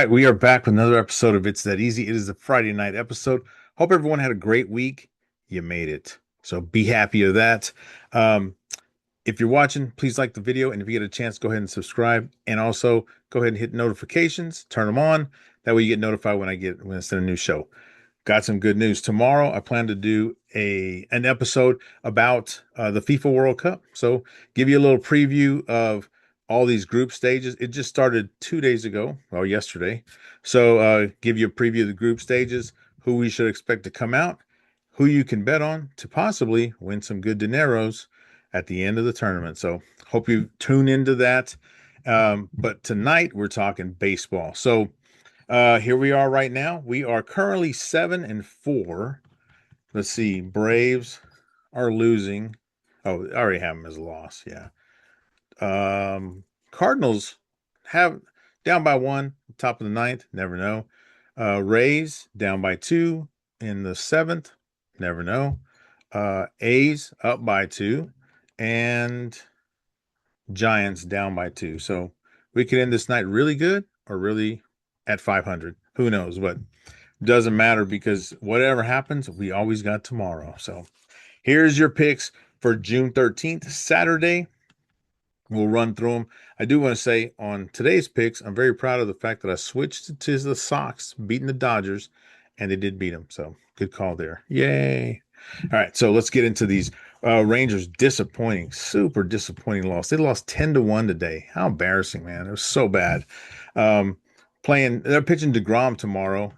right, we are back with another episode of It's That Easy. It is a Friday night episode. Hope everyone had a great week. You made it. So be happy of that. Um, if you're watching, please like the video. And if you get a chance, go ahead and subscribe. And also go ahead and hit notifications, turn them on. That way you get notified when I send a new show. Got some good news. Tomorrow, I plan to do an episode about the FIFA World Cup. So give you a little preview of all these group stages. It just started 2 days ago, or yesterday. So give you a preview of the group stages, who we should expect to come out, who you can bet on to possibly win some good dineros at the end of the tournament. So hope you tune into that. But tonight we're talking baseball. So here we are right now. We are currently 7-4. Let's see. Braves are losing. Oh, I already have them as a loss. Yeah. Cardinals have down by one, top of the ninth. Never know. Rays down by two in the seventh. Never know. A's up by two, and Giants down by two. So we could end this night really good or really at 500. Who knows? But doesn't matter because whatever happens, we always got tomorrow. So here's your picks for June 13th, Saturday. We'll run through them. I do want to say on today's picks, I'm very proud of the fact that I switched to the Sox, beating the Dodgers, and they did beat them. So good call there. Yay. All right, so let's get into these. Rangers disappointing, super disappointing loss. They lost 10-1 today. How embarrassing, man. It was so bad. Um, they're pitching DeGrom tomorrow.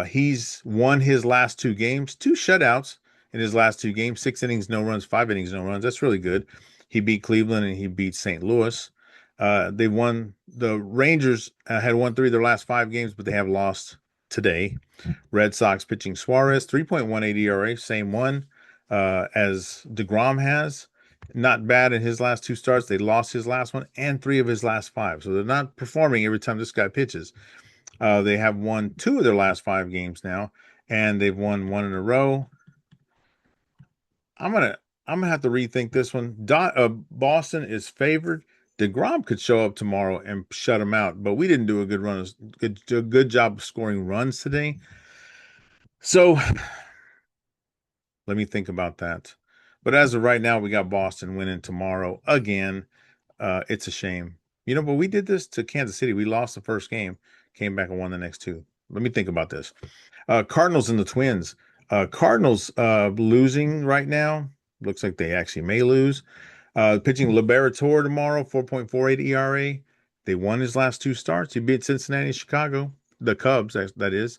He's won his last two games, two shutouts in his last two games, 6 innings, no runs, 5 innings, no runs. That's really good. He beat Cleveland and he beat St. Louis. They won. The Rangers had won 3 of their last 5 games, but they have lost today. Red Sox pitching Suarez, 3.18 ERA, same one as DeGrom has. Not bad in his last two starts. They lost his last one and 3 of his last 5. So they're not performing every time this guy pitches. They have won 2 of their last 5 games now, and they've won 1 in a row. I'm gonna have to rethink this one. Boston is favored. DeGrom could show up tomorrow and shut him out, but we didn't do a good job of scoring runs today. So let me think about that. But as of right now, we got Boston winning tomorrow again. It's a shame. But we did this to Kansas City. We lost the first game, came back and won the next 2. Let me think about this. Cardinals and the Twins. Cardinals losing right now. Looks like they actually may lose. Pitching Liberatore tomorrow, 4.48 ERA. They won his last 2 starts. He beat Cincinnati and Chicago, the Cubs, that is.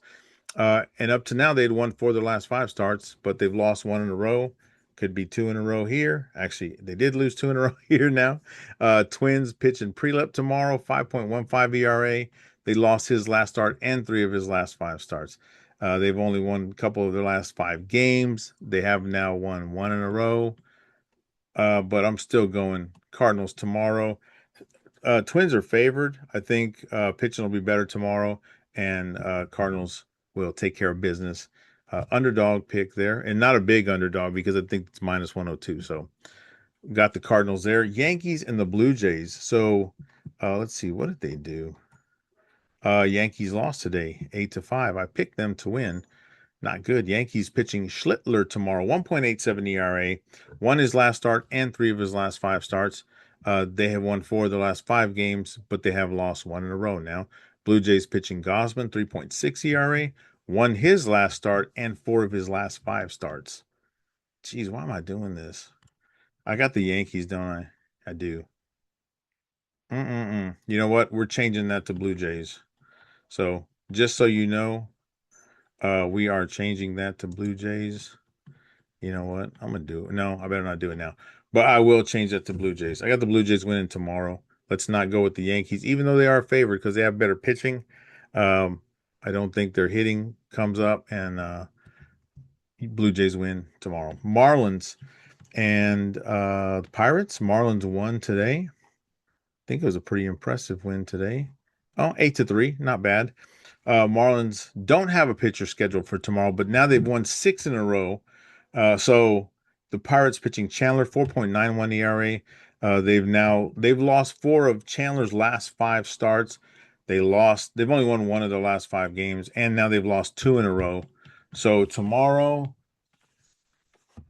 And up to now, they'd won 4 of their last 5 starts, but they've lost 1 in a row. Could be 2 in a row here. Actually, they did lose 2 in a row here now. Twins pitching Prelep tomorrow, 5.15 ERA. They lost his last start and 3 of his last 5 starts. They've only won a couple of their last 5 games. They have now won 1 in a row. But I'm still going Cardinals tomorrow. Twins are favored. I think pitching will be better tomorrow, and Cardinals will take care of business. Underdog pick there, and not a big underdog because I think it's minus 102. So got the Cardinals there. Yankees and the Blue Jays. So let's see, what did they do? Yankees lost today, 8-5. I picked them to win. Not good. Yankees pitching Schlittler tomorrow, 1.87 ERA, won his last start and 3 of his last 5 starts. They have won 4 of the last 5 games, but they have lost 1 in a row now. Blue Jays pitching Gosman, 3.6 ERA, won his last start and 4 of his last 5 starts. Jeez, why am I doing this? I got the Yankees, don't I? I do. You know what? We're changing that to Blue Jays. So just so you know, we are changing that to Blue Jays. You know what? I'm going to do it. No, I better not do it now. But I will change that to Blue Jays. I got the Blue Jays winning tomorrow. Let's not go with the Yankees, even though they are favored because they have better pitching. I don't think their hitting comes up, and Blue Jays win tomorrow. Marlins and the Pirates. Marlins won today. I think it was a pretty impressive win today. Oh, 8-3. Not bad. Marlins don't have a pitcher scheduled for tomorrow, but now they've won 6 in a row. So the Pirates pitching Chandler, 4.91 ERA. They've lost 4 of Chandler's last 5 starts. They lost. They've only won one of their last 5 games, and now they've lost 2 in a row. So tomorrow,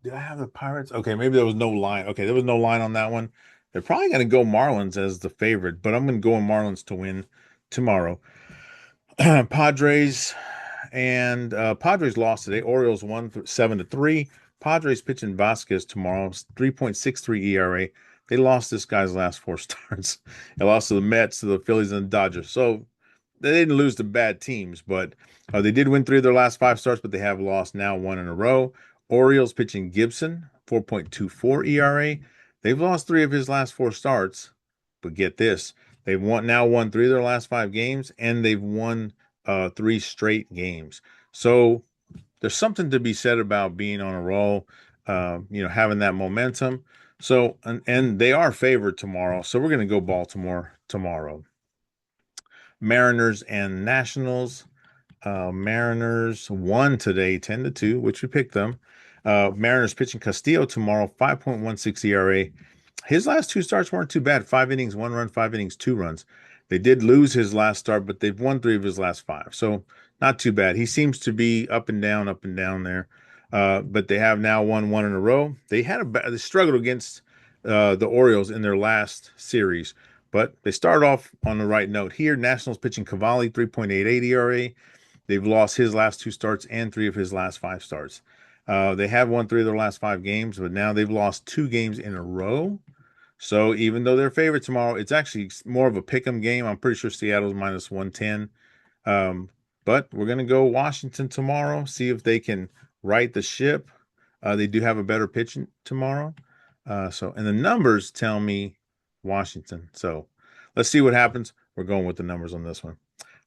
did I have the Pirates? Okay, maybe there was no line. Okay, there was no line on that one. They're probably going to go Marlins as the favorite, but I'm going to go Marlins to win tomorrow. Padres and Padres lost today. Orioles won 7-3. Padres pitching Vasquez tomorrow, 3.63 ERA. They lost this guy's last 4 starts. They lost to the Mets, to the Phillies, and the Dodgers. So they didn't lose to bad teams, but they did win 3 of their last 5 starts, but they have lost now 1 in a row. Orioles pitching Gibson, 4.24 ERA. They've lost 3 of his last 4 starts, but get this. They've won 3 of their last 5 games, and they've won 3 straight games. So there's something to be said about being on a roll, having that momentum. So, and they are favored tomorrow. So we're going to go Baltimore tomorrow. Mariners and Nationals. Mariners won today 10-2, which we picked them. Mariners pitching Castillo tomorrow, 5.16 ERA. His last 2 starts weren't too bad. 5 innings, 1 run, 5 innings, 2 runs. They did lose his last start, but they've won 3 of his last 5. So not too bad. He seems to be up and down there. But they have now won 1 in a row. They struggled against the Orioles in their last series, but they start off on the right note here. Nationals pitching Cavalli, 3.88 ERA. They've lost his last 2 starts and 3 of his last 5 starts. They have won 3 of their last 5 games, but now they've lost 2 games in a row. So even though they're favored tomorrow, it's actually more of a pick'em game. I'm pretty sure Seattle's minus 110. But we're going to go Washington tomorrow, see if they can right the ship. They do have a better pitch tomorrow. And the numbers tell me Washington. So let's see what happens. We're going with the numbers on this one.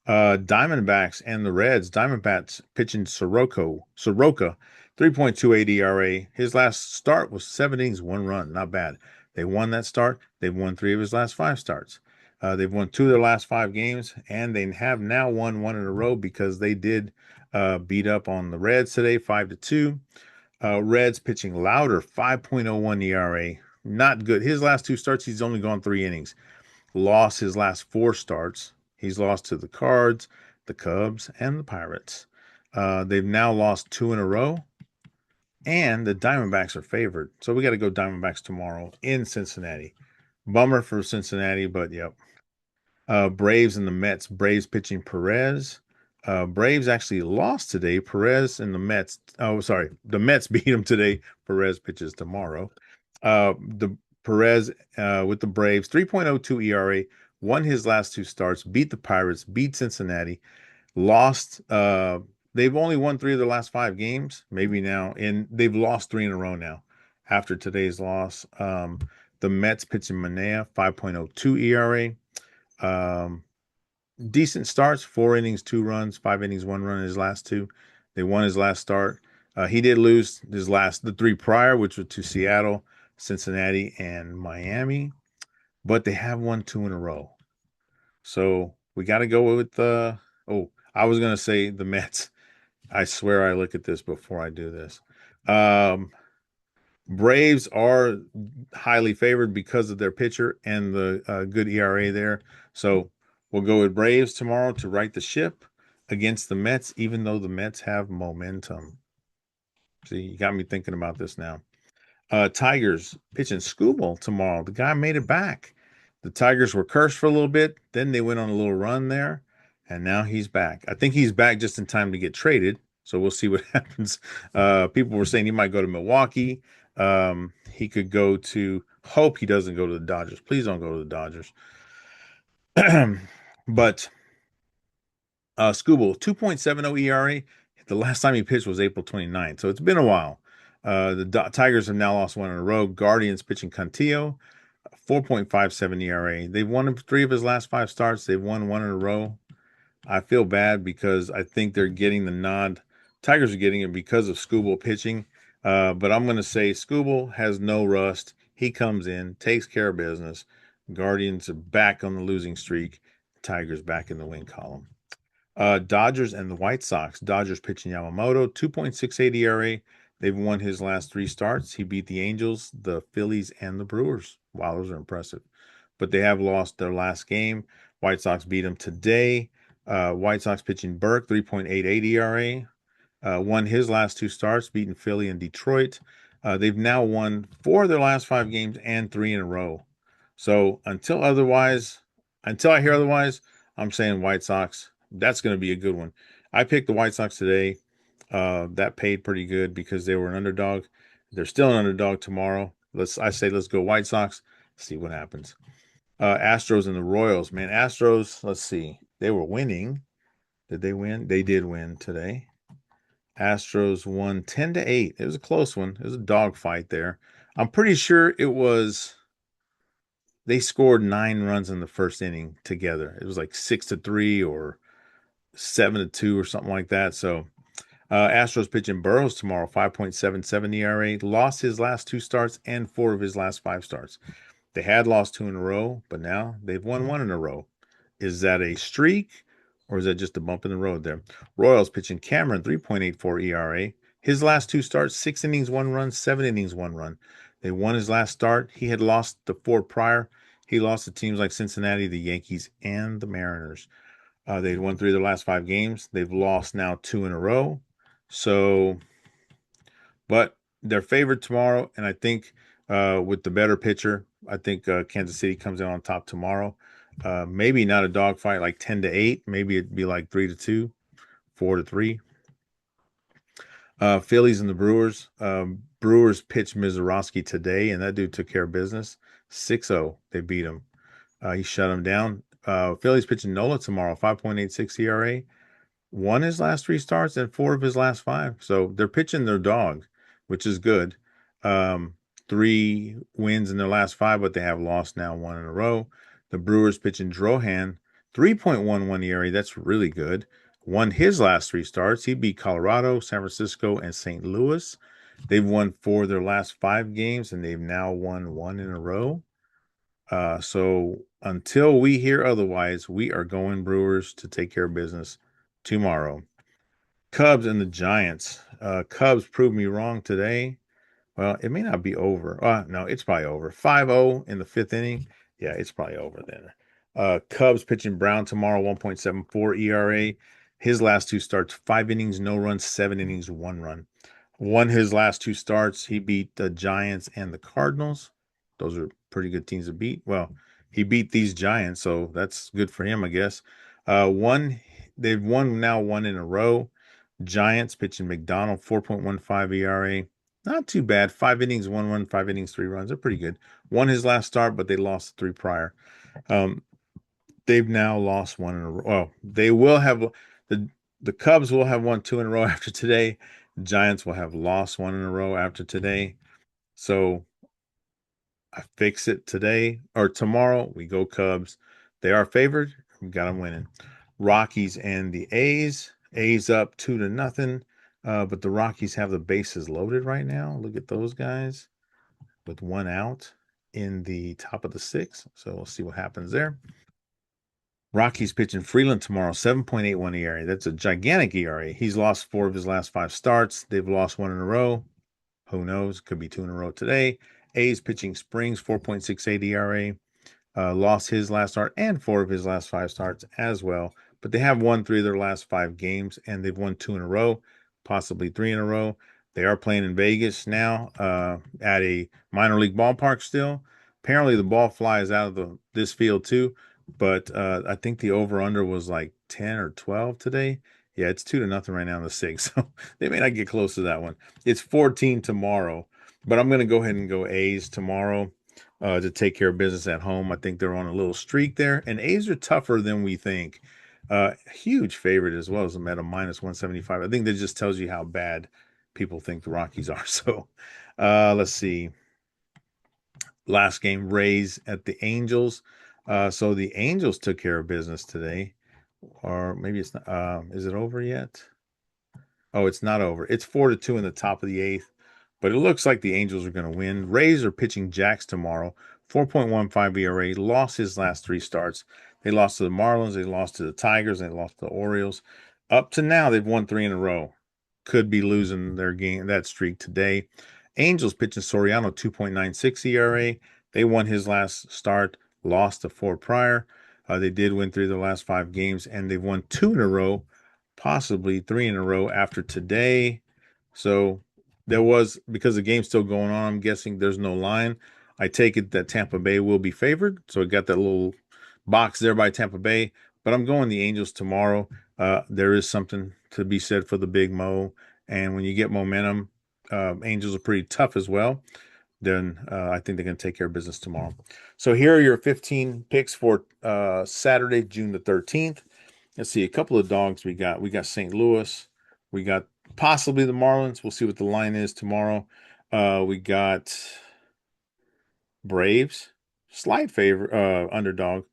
Diamondbacks and the Reds. Diamondbacks pitching Soroka, 3.28 ERA. His last start was 7 innings, 1 run. Not bad. They won that start. They've won 3 of his last 5 starts. They've won 2 of their last 5 games, and they have now won 1 in a row because they did beat up on the Reds today, 5-2. Reds pitching Louder, 5.01 ERA. Not good. His last 2 starts, he's only gone 3 innings. Lost his last 4 starts. He's lost to the Cards, the Cubs, and the Pirates. They've now lost 2 in a row, and the Diamondbacks are favored. So we got to go Diamondbacks tomorrow in Cincinnati. Bummer for Cincinnati, but yep. Braves and the Mets. Braves pitching Perez. Braves actually lost today. Perez and the Mets. Oh, sorry. The Mets beat them today. Perez pitches tomorrow. The Perez with the Braves, 3.02 ERA. Won his last 2 starts. Beat the Pirates. Beat Cincinnati. Lost. They've only won 3 of their last 5 games. Maybe now, and they've lost 3 in a row now. After today's loss, the Mets pitching Manaea, 5.02 ERA. Decent starts, 4 innings, 2 runs, 5 innings, 1 run in his last 2. They won his last start. He did lose the 3 prior, which were to Seattle, Cincinnati, and Miami, but they have won 2 in a row. So we got to go with I was going to say the Mets. I swear I look at this before I do this. Braves are highly favored because of their pitcher and the good ERA there. So we'll go with Braves tomorrow to right the ship against the Mets, even though the Mets have momentum. See, you got me thinking about this now. Tigers pitching Skubal tomorrow. The guy made it back. The Tigers were cursed for a little bit. Then they went on a little run there, and now he's back. I think he's back just in time to get traded. So we'll see what happens. People were saying he might go to Milwaukee. He could go to. Hope he doesn't go to the Dodgers. Please don't go to the Dodgers. But Skubal, 2.70 ERA. The last time he pitched was April 29th. So it's been a while. The Tigers have now lost 1 in a row. Guardians pitching Cantillo, 4.57 ERA. They've won 3 of his last 5 starts. They've won 1 in a row. I feel bad because I think they're getting the nod. Tigers are getting it because of Skubal pitching. But I'm going to say Skubal has no rust. He comes in, takes care of business. Guardians are back on the losing streak. Tigers back in the win column. Dodgers and the White Sox. Dodgers pitching Yamamoto, 2.68 ERA. They've won his last 3 starts. He beat the Angels, the Phillies, and the Brewers. Wow, those are impressive. But they have lost their last game. White Sox beat them today. White Sox pitching Burke, 3.88 ERA. Won his last two starts, beating Philly and Detroit. They've now won 4 of their last 5 games and 3 in a row. So until I hear otherwise, I'm saying White Sox. That's going to be a good one. I picked the White Sox today. That paid pretty good because they were an underdog. They're still an underdog tomorrow. Let's go White Sox. See what happens. Astros and the Royals, man. Astros, let's see. They were winning. Did they win? They did win today. Astros won 10-8. It was a close one. It was a dogfight there. I'm pretty sure they scored 9 runs in the first inning together. It was like 6-3 or 7-2 or something like that. So Astros pitching Burrows tomorrow, 5.77 ERA. Lost his last 2 starts and 4 of his last 5 starts. They had lost 2 in a row, but now they've won 1 in a row. Is that a streak or is that just a bump in the road there? Royals pitching Cameron, 3.84 ERA. His last 2 starts, 6 innings, 1 run, 7 innings, 1 run. They won his last start. He had lost the 4 prior. He lost to teams like Cincinnati, the Yankees, and the Mariners. They'd won 3 of their last 5 games. They've lost now 2 in a row. So, but they're favored tomorrow, and I think with the better pitcher, I think Kansas City comes in on top tomorrow. Maybe not a dogfight like 10-8. Maybe it'd be like 3-2, 4-3. Phillies and the Brewers. Brewers pitched Mizorowski today, and that dude took care of business. 6-0. They beat him. He shut him down. Phillies pitching Nola tomorrow, 5.86 ERA. Won his last 3 starts and 4 of his last 5. So they're pitching their dog, which is good. 3 wins in their last 5, but they have lost now 1 in a row. The Brewers pitching Drohan, 3.11 ERA. That's really good. Won his last 3 starts. He beat Colorado, San Francisco, and St. Louis. They've won 4 of their last 5 games, and they've now won 1 in a row. So until we hear otherwise, we are going Brewers to take care of business tomorrow. Cubs and the Giants. Cubs proved me wrong today. Well, it may not be over. No, it's probably over. 5-0 in the 5th inning. Yeah, it's probably over then. Cubs pitching Brown tomorrow, 1.74 ERA. His last 2 starts, 5 innings, no runs, 7 innings, 1 run. Won his last 2 starts. He beat the Giants and the Cardinals. Those are pretty good teams to beat. Well, he beat these Giants, so that's good for him, I guess. They've won now 1 in a row. Giants pitching McDonald, 4.15 ERA. Not too bad. 5 innings, 1 run, 5 innings, 3 runs. They're pretty good. Won his last start, but they lost 3 prior. They've now lost 1 in a row. Oh, they will have the Cubs will have won 2 in a row after today. Giants will have lost 1 in a row after today. So I fix it today or tomorrow. We go Cubs. They are favored. We got them winning. Rockies and the A's. A's up 2-0. But the Rockies have the bases loaded right now. Look at those guys with 1 out in the top of the 6th. So we'll see what happens there. Rockies pitching Freeland tomorrow, 7.81 ERA. That's a gigantic ERA. He's lost 4 of his last 5 starts. They've lost 1 in a row. Who knows? Could be 2 in a row today. A's pitching Springs, 4.68 ERA. Lost his last start and 4 of his last 5 starts as well. But they have won 3 of their last 5 games, and they've won 2 in a row, possibly 3 in a row. They are playing in Vegas now at a minor league ballpark still. Apparently, the ball flies out of this field too, but I think the over-under was like 10 or 12 today. Yeah, it's 2-0 right now in the 6th, so they may not get close to that one. It's 14 tomorrow, but I'm going to go ahead and go A's tomorrow. To take care of business at home. I think they're on a little streak there, and A's are tougher than we think. Huge favorite as well as them at a -175. I think that just tells you how bad people think the Rockies are. So let's see. Last game, Rays at the Angels. So the Angels took care of business today, or maybe it's not. Is it over yet? Oh, it's not over. It's 4-2 in the top of the 8th. But it looks like the Angels are going to win. Rays are pitching Jacks tomorrow. 4.15 ERA. Lost his last 3 starts. They lost to the Marlins. They lost to the Tigers. They lost to the Orioles. Up to now, they've won 3 in a row. Could be losing their game, that streak today. Angels pitching Soriano, 2.96 ERA. They won his last start. Lost to 4 prior. They did win 3 of the last 5 games, and they've won 2 in a row, possibly 3 in a row after today. So there was, because the game's still going on, I'm guessing there's no line. I take it that Tampa Bay will be favored. So I got that little box there by Tampa Bay, but I'm going the Angels tomorrow. There is something to be said for the Big Mo, and when you get momentum, Angels are pretty tough as well. Then I think they're going to take care of business tomorrow. So here are your 15 picks for Saturday, June the 13th. Let's see, a couple of dogs we got. We got St. Louis. We got possibly the Marlins. We'll see what the line is tomorrow. We got Braves, slight favor, underdog.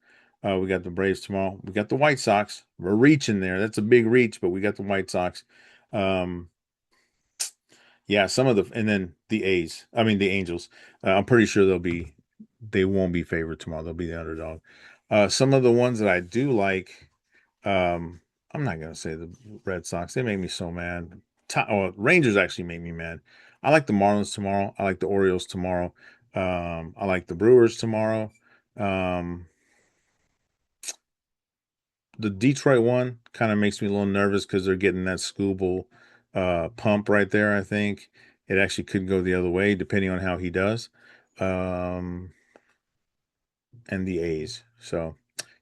We got the Braves tomorrow. We got the White Sox. We're reaching there. That's a big reach, but we got the White Sox. Um, yeah, some of the, and then the A's. I mean the Angels. I'm pretty sure they won't be favored tomorrow. They'll be the underdog. Some of the ones that I do like. I'm not gonna say the Red Sox. They make me so mad. Rangers actually make me mad. I like the Marlins tomorrow. I like the Orioles tomorrow. I like the Brewers tomorrow. Um, the Detroit one kind of makes me a little nervous because they're getting that Scooble pump right there. I think it actually could go the other way depending on how he does. Um, and the A's. So,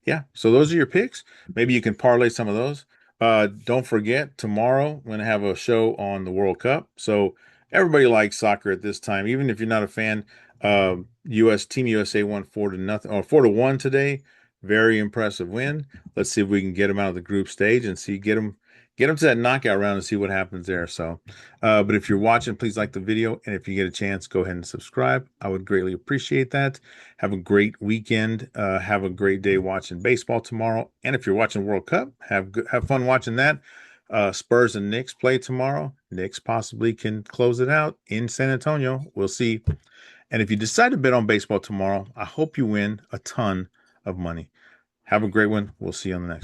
yeah. So those are your picks. Maybe you can parlay some of those. Don't forget, tomorrow we're going to have a show on the World Cup. So everybody likes soccer at this time, even if you're not a fan. U.S. Team USA won 4-0 or 4-1 today. Very impressive win. Let's see if we can get them out of the group stage and get them to that knockout round and see what happens there. So, but if you're watching, please like the video, and if you get a chance, go ahead and subscribe. I would greatly appreciate that. Have a great weekend. Have a great day watching baseball tomorrow. And if you're watching World Cup, have fun watching that. Spurs and Knicks play tomorrow. Knicks possibly can close it out in San Antonio. We'll see. And if you decide to bet on baseball tomorrow, I hope you win a ton of money. Have a great one. We'll see you on the next.